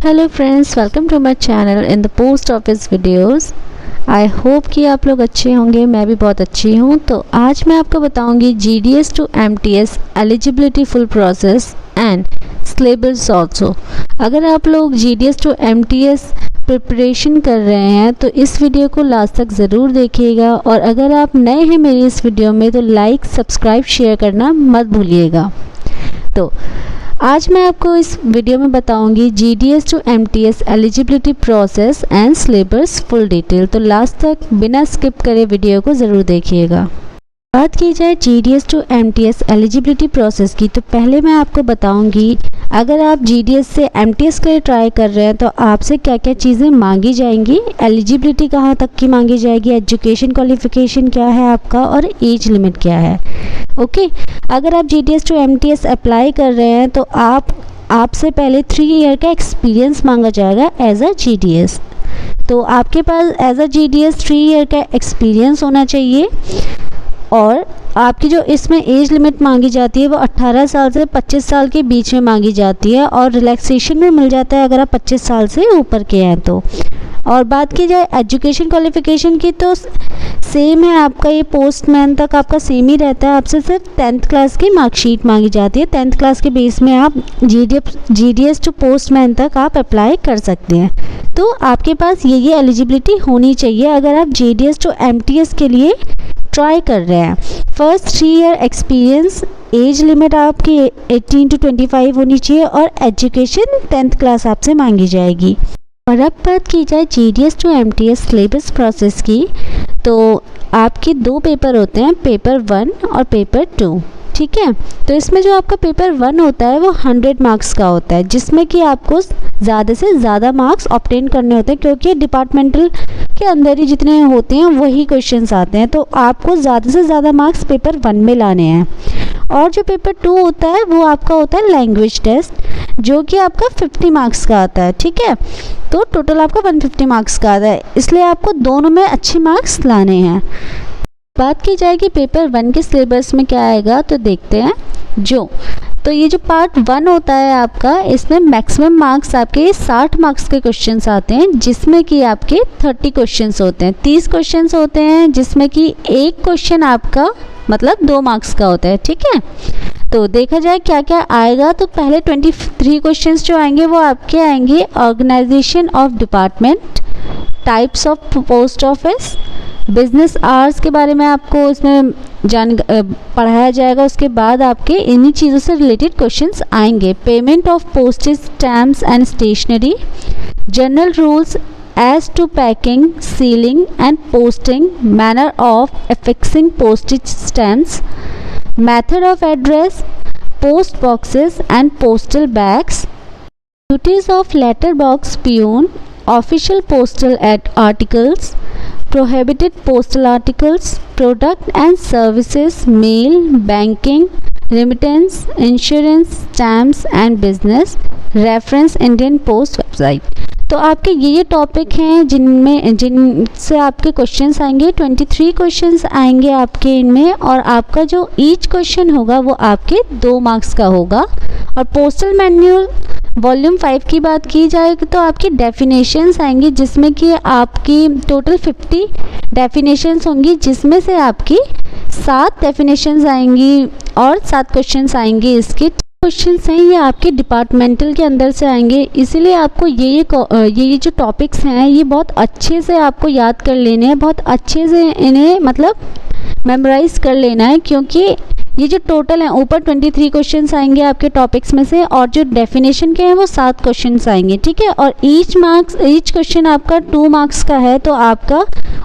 Hello friends, welcome to my channel in the post office videos. I hope कि आप लोग अच्छे होंगे। मैं भी बहुत अच्छी हूँ। तो आज मैं आपको बताऊंगी GDS to MTS eligibility full process and syllabus also. अगर आप लोग जीडीएस टू एमटीएस प्रिपरेशन कर रहे हैं तो इस वीडियो को लास्ट तक ज़रूर देखिएगा, और अगर आप नए हैं मेरी इस वीडियो में तो लाइक, सब्सक्राइब, शेयर करना मत भूलिएगा। तो आज मैं आपको इस वीडियो में बताऊंगी GDS to MTS eligibility process and syllabus full detail. तो लास्ट तक बिना स्किप करे वीडियो को ज़रूर देखिएगा। बात की जाए GDS to MTS eligibility process की, तो पहले मैं आपको बताऊंगी अगर आप जीडीएस से एमटीएस के लिए ट्राई कर रहे हैं तो आपसे क्या क्या चीज़ें मांगी जाएंगी, एलिजिबिलिटी कहाँ तक की मांगी जाएगी, एजुकेशन क्वालिफिकेशन क्या है आपका और एज लिमिट क्या है। ओके, अगर आप जीडीएस टू एमटीएस अप्लाई कर रहे हैं तो आपसे पहले 3 ईयर का एक्सपीरियंस मांगा जाएगा एज अ जीडीएस। तो आपके पास एज अ जीडीएस 3 ईयर का एक्सपीरियंस होना चाहिए, और आपकी जो इसमें एज लिमिट मांगी जाती है वो 18 साल से 25 साल के बीच में मांगी जाती है, और रिलैक्सेशन भी मिल जाता है अगर आप 25 साल से ऊपर के हैं तो। और बात की जाए एजुकेशन क्वालिफिकेशन की तो सेम है, आपका ये पोस्टमैन तक आपका सेम ही रहता है। आपसे सिर्फ 10th क्लास की मार्कशीट मांगी जाती है। 10th क्लास के बेस में आप जीडीएस टू पोस्टमैन तक आप अप्लाई कर सकते हैं। तो आपके पास ये एलिजिबिलिटी होनी चाहिए अगर आप जीडीएस टू एमटीएस के लिए ट्राई कर रहे हैं। First 3 year experience, age limit आपकी 18 to 25 होनी चाहिए, और एजुकेशन 10th क्लास आपसे मांगी जाएगी। और अब बात की जाए GDS to MTS syllabus process की, तो आपके 2 पेपर होते हैं, पेपर 1 और पेपर 2। ठीक है, तो इसमें जो आपका पेपर 1 होता है वो 100 मार्क्स का होता है, जिसमें कि आपको ज़्यादा से ज़्यादा मार्क्स ऑब्टेन करने होते हैं, क्योंकि डिपार्टमेंटल के अंदर ही जितने होते हैं वही क्वेश्चंस आते हैं। तो आपको ज़्यादा से ज़्यादा मार्क्स पेपर 1 में लाने हैं। और जो पेपर 2 होता है वो आपका होता है लैंग्वेज टेस्ट, जो कि आपका 50 मार्क्स का आता है। ठीक है, तो टोटल आपका 150 मार्क्स का आता है, इसलिए आपको दोनों में अच्छे मार्क्स लाने हैं। बात की जाए कि पेपर 1 के सिलेबस में क्या आएगा, तो देखते हैं। तो ये जो पार्ट 1 होता है आपका, इसमें मैक्सिमम मार्क्स आपके 60 मार्क्स के क्वेश्चंस आते हैं, जिसमें कि आपके 30 क्वेश्चंस होते हैं। 30 क्वेश्चंस होते हैं, जिसमें कि एक क्वेश्चन आपका मतलब 2 मार्क्स का होता है। ठीक है, तो देखा जाए क्या क्या आएगा, तो पहले 23 क्वेश्चंस जो आएंगे वो आपके आएंगे organisation of department, types of post office, business hours के बारे में आपको इसमें पढ़ाया जाएगा। उसके बाद आपके इन्हीं चीज़ों से रिलेटेड क्वेश्चंस आएंगे। Payment of postage stamps and stationery, general rules as to packing, sealing and posting, manner of affixing postage stamps, method of address, post boxes and postal bags, duties of letter box peon, official postal articles, prohibited postal articles, product and services, mail, banking, remittance, insurance, stamps and business, reference Indian Post website। तो आपके ये topic हैं जिनसे आपके questions आएंगे। 23 questions आएंगे आपके इनमें, और आपका जो ईच क्वेश्चन होगा वो आपके 2 मार्क्स का होगा। और पोस्टल मैन्युअल वॉल्यूम 5 की बात की जाए तो आपकी डेफिनेशंस आएंगी, जिसमें कि आपकी टोटल 50 डेफिनेशंस होंगी, जिसमें से आपकी 7 डेफिनेशंस आएंगी और 7 क्वेश्चंस आएंगे। इसके क्वेश्चंस हैं ये आपके डिपार्टमेंटल के अंदर से आएंगे, इसीलिए आपको ये जो टॉपिक्स हैं ये बहुत अच्छे से आपको याद कर लेने हैं, बहुत अच्छे से इन्हें मतलब मेमोराइज कर लेना है, क्योंकि ये जो टोटल है ऊपर 23 क्वेश्चंस आएंगे आपके टॉपिक्स में से, और जो डेफिनेशन के हैं वो 7 क्वेश्चंस आएंगे। ठीक है, और ईच क्वेश्चन आपका 2 मार्क्स का है, तो आपका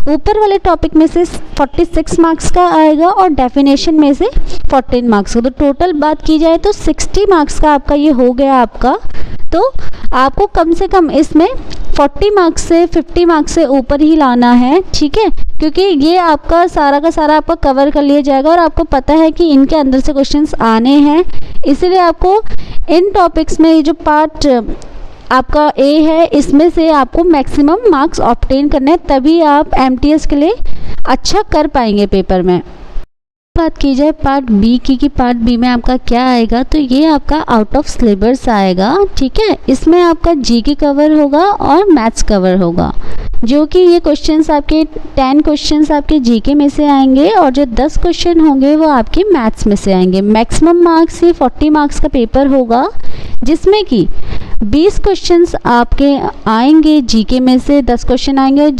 ऊपर वाले टॉपिक में से 46 मार्क्स का आएगा और डेफिनेशन में से 14 मार्क्स का। तो टोटल बात की जाए तो 60 मार्क्स का आपका ये हो गया आपका। तो आपको कम से कम इसमें 40 मार्क्स से 50 मार्क्स से ऊपर ही लाना है। ठीक है, क्योंकि ये आपका सारा का सारा आपका कवर कर लिया जाएगा, और आपको पता है कि इनके अंदर से क्वेश्चंस आने हैं, इसीलिए आपको इन टॉपिक्स में ये जो पार्ट आपका ए है इसमें से आपको मैक्सिमम मार्क्स ऑब्टेन करने हैं, तभी आप एमटीएस के लिए अच्छा कर पाएंगे पेपर में। बात की जाए पार्ट बी की कि पार्ट बी में आपका क्या आएगा, तो ये आपका आउट ऑफ सिलेबस आएगा, ठीक है। इसमें आपका जीके कवर होगा और मैथ्स कवर होगा, जो कि ये क्वेश्चंस आपके 10 क्वेश्चंस आपके जीके में से आएंगे और जो 10 क्वेश्चन होंगे वो आपके मैथ्स में से आएंगे। मैक्सिमम मार्क्स ये 40 मार्क्स का पेपर होगा, जिसमें कि 20 क्वेश्चंस आपके आएंगे जीके में से 10 क्वेश्चन आएंगे और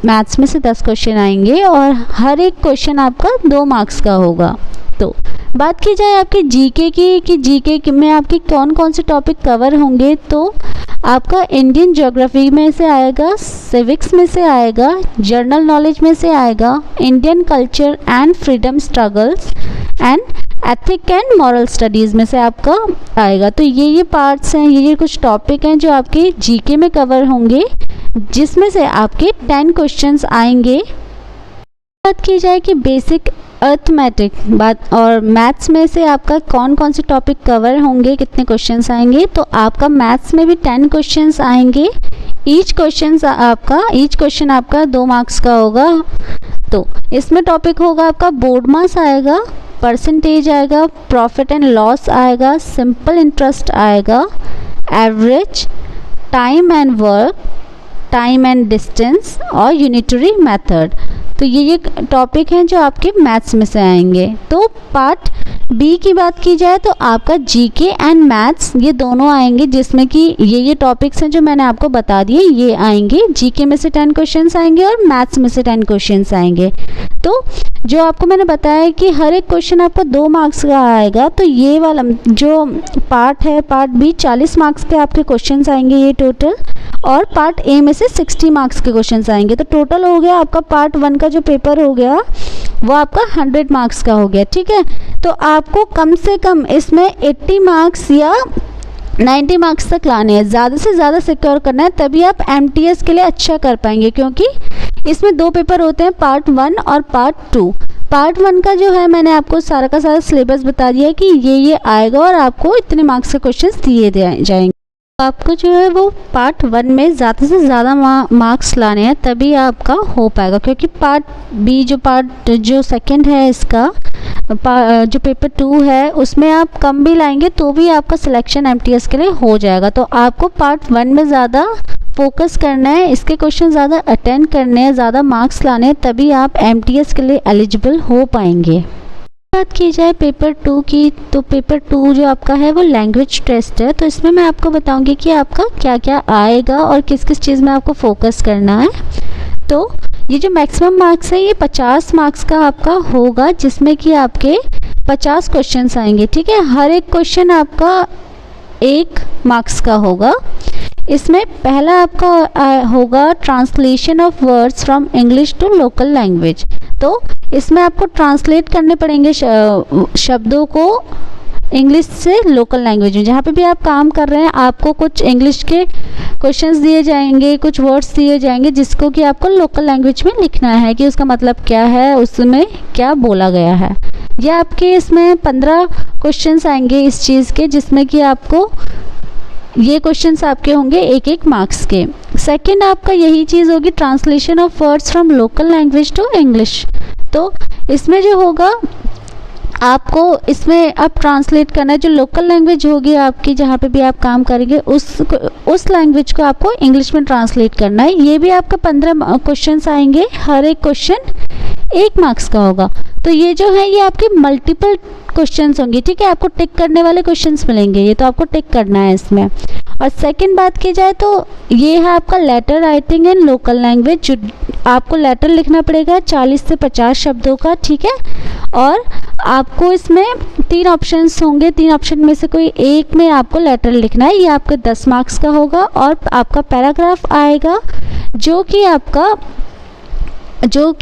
मैथ्स में से 10 क्वेश्चन आएंगे और हर एक क्वेश्चन आपका 2 मार्क्स का होगा। तो बात की जाए आपके जीके की कि जीके में आपके कौन कौन से टॉपिक कवर होंगे, तो आपका इंडियन ज्योग्राफी में से आएगा, सिविक्स में से आएगा, जनरल नॉलेज में से आएगा, Indian culture and freedom struggles and ethic and moral studies में से आपका आएगा। तो ये पार्ट्स हैं, ये कुछ टॉपिक हैं जो आपके जीके में कवर होंगे, जिसमें से आपके 10 क्वेश्चंस आएंगे। बात की जाए कि बेसिक अर्थमेटिक बात और मैथ्स में से आपका कौन कौन से टॉपिक कवर होंगे, कितने क्वेश्चंस आएंगे, तो आपका मैथ्स में भी 10 क्वेश्चंस आएंगे। ईच क्वेश्चन आपका 2 मार्क्स का होगा। तो इसमें टॉपिक होगा आपका बोर्ड मास आएगा, परसेंटेज आएगा, प्रॉफिट एंड लॉस आएगा, सिंपल इंटरेस्ट आएगा, average, time and work, time and distance और यूनिटरी मेथड। तो ये टॉपिक हैं जो आपके मैथ्स में से आएंगे। तो पार्ट बी की बात की जाए तो आपका जीके एंड मैथ्स ये दोनों आएंगे, जिसमें कि ये टॉपिक्स हैं जो मैंने आपको बता दिए, ये आएंगे। जीके में से 10 क्वेश्चंस आएंगे और मैथ्स में से 10 क्वेश्चंस आएंगे। तो जो आपको मैंने बताया कि हर एक क्वेश्चन आपको 2 मार्क्स का आएगा, तो ये वाला जो पार्ट है पार्ट बी 40 मार्क्स के आपके क्वेश्चंस आएंगे ये टोटल, और पार्ट ए में से 60 मार्क्स के क्वेश्चंस आएंगे। तो टोटल हो गया आपका पार्ट 1 का जो पेपर हो गया वो आपका 100 मार्क्स का हो गया, ठीक है। तो आपको कम से कम इसमें 80 मार्क्स या 90 मार्क्स तक लाने हैं, ज़्यादा से ज़्यादा सिक्योर करना है, तभी आप एमटीएस के लिए अच्छा कर पाएंगे, क्योंकि इसमें 2 पेपर होते हैं, पार्ट 1 और पार्ट 2। पार्ट 1 का जो है मैंने आपको सारा का सारा सिलेबस बता दिया है कि ये आएगा और आपको इतने मार्क्स के क्वेश्चन दिए जाएंगे। आपको जो है वो पार्ट 1 में ज़्यादा से ज़्यादा मार्क्स लाने हैं, तभी आपका हो पाएगा, क्योंकि पार्ट बी जो सेकंड है इसका जो पेपर 2 है उसमें आप कम भी लाएंगे तो भी आपका सिलेक्शन एमटीएस के लिए हो जाएगा। तो आपको पार्ट 1 में ज़्यादा फोकस करना है, इसके क्वेश्चन ज़्यादा अटेंड करने हैं, ज़्यादा मार्क्स लाने हैं, तभी आप एमटीएस के लिए एलिजिबल हो पाएंगे। बात की जाए पेपर 2 की, तो पेपर 2 जो आपका है वो लैंग्वेज टेस्ट है। तो इसमें मैं आपको बताऊंगी कि आपका क्या क्या आएगा और किस किस चीज़ में आपको फोकस करना है। तो ये जो मैक्सिमम मार्क्स है ये 50 मार्क्स का आपका होगा, जिसमें कि आपके 50 क्वेश्चंस आएंगे, ठीक है। हर एक क्वेश्चन आपका 1 मार्क्स का होगा। इसमें पहला आपका होगा translation of words from English to local language. तो इसमें आपको ट्रांसलेट करने पड़ेंगे शब्दों को इंग्लिश से लोकल लैंग्वेज में। जहाँ पे भी आप काम कर रहे हैं आपको कुछ इंग्लिश के क्वेश्चंस दिए जाएंगे, कुछ वर्ड्स दिए जाएंगे, जिसको कि आपको लोकल लैंग्वेज में लिखना है कि उसका मतलब क्या है, उसमें क्या बोला गया है। ये आपके इसमें 15 क्वेश्चंस आएंगे इस चीज़ के, जिसमें कि आपको ये क्वेश्चंस आपके होंगे 1-1 मार्क्स के। सेकंड आपका यही चीज़ होगी translation of words from local language to English. तो इसमें जो होगा आपको इसमें अब ट्रांसलेट करना है, जो लोकल लैंग्वेज होगी आपकी जहाँ पे भी आप काम करेंगे उस लैंग्वेज को आपको इंग्लिश में ट्रांसलेट करना है। ये भी आपका 15 क्वेश्चंस आएंगे, हर एक क्वेश्चन 1 मार्क्स का होगा। तो ये जो है ये आपके मल्टीपल क्वेश्चंस होंगे, ठीक है। आपको टिक करने वाले क्वेश्चंस मिलेंगे, ये तो आपको टिक करना है इसमें। और सेकंड बात की जाए तो ये है आपका letter writing in local language, जो आपको लेटर लिखना पड़ेगा 40 से 50 शब्दों का, ठीक है। और आपको इसमें 3 ऑप्शंस होंगे, 3 ऑप्शन में से कोई एक में आपको लेटर लिखना है। ये आपका 10 मार्क्स का होगा। और आपका पैराग्राफ आएगा जो कि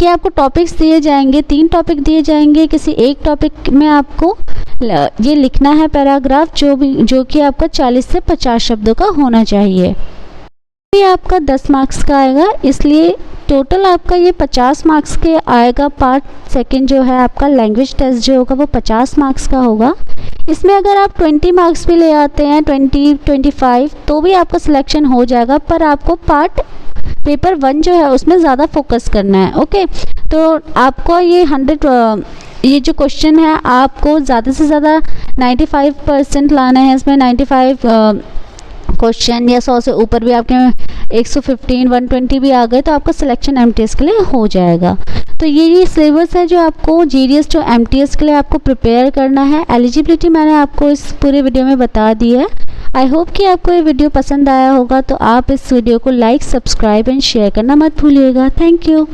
आपको टॉपिक्स दिए जाएंगे, 3 टॉपिक दिए जाएंगे, किसी एक टॉपिक में आपको ये लिखना है पैराग्राफ, जो कि आपका 40 से 50 शब्दों का होना चाहिए। ये आपका 10 मार्क्स का आएगा, इसलिए टोटल आपका ये 50 मार्क्स के आएगा। पार्ट सेकंड जो है आपका लैंग्वेज टेस्ट जो होगा वो 50 मार्क्स का होगा। इसमें अगर आप 20 मार्क्स भी ले आते हैं, 20-25, तो भी आपका सिलेक्शन हो जाएगा, पर आपको पेपर 1 जो है उसमें ज़्यादा फोकस करना है, ओके। तो आपको ये ये जो क्वेश्चन है आपको ज़्यादा से ज़्यादा 95% लाना है। इसमें 95 क्वेश्चन या 100 से ऊपर भी आपके 115 120 भी आ गए तो आपका सिलेक्शन एमटीएस के लिए हो जाएगा। तो ये सिलेबस है जो आपको जीडीएस टू एमटीएस के लिए आपको प्रिपेयर करना है। एलिजिबिलिटी मैंने आपको इस पूरे वीडियो में बता दी है। आई होप कि आपको ये वीडियो पसंद आया होगा, तो आप इस वीडियो को लाइक, सब्सक्राइब एंड शेयर करना मत भूलिएगा। Thank you.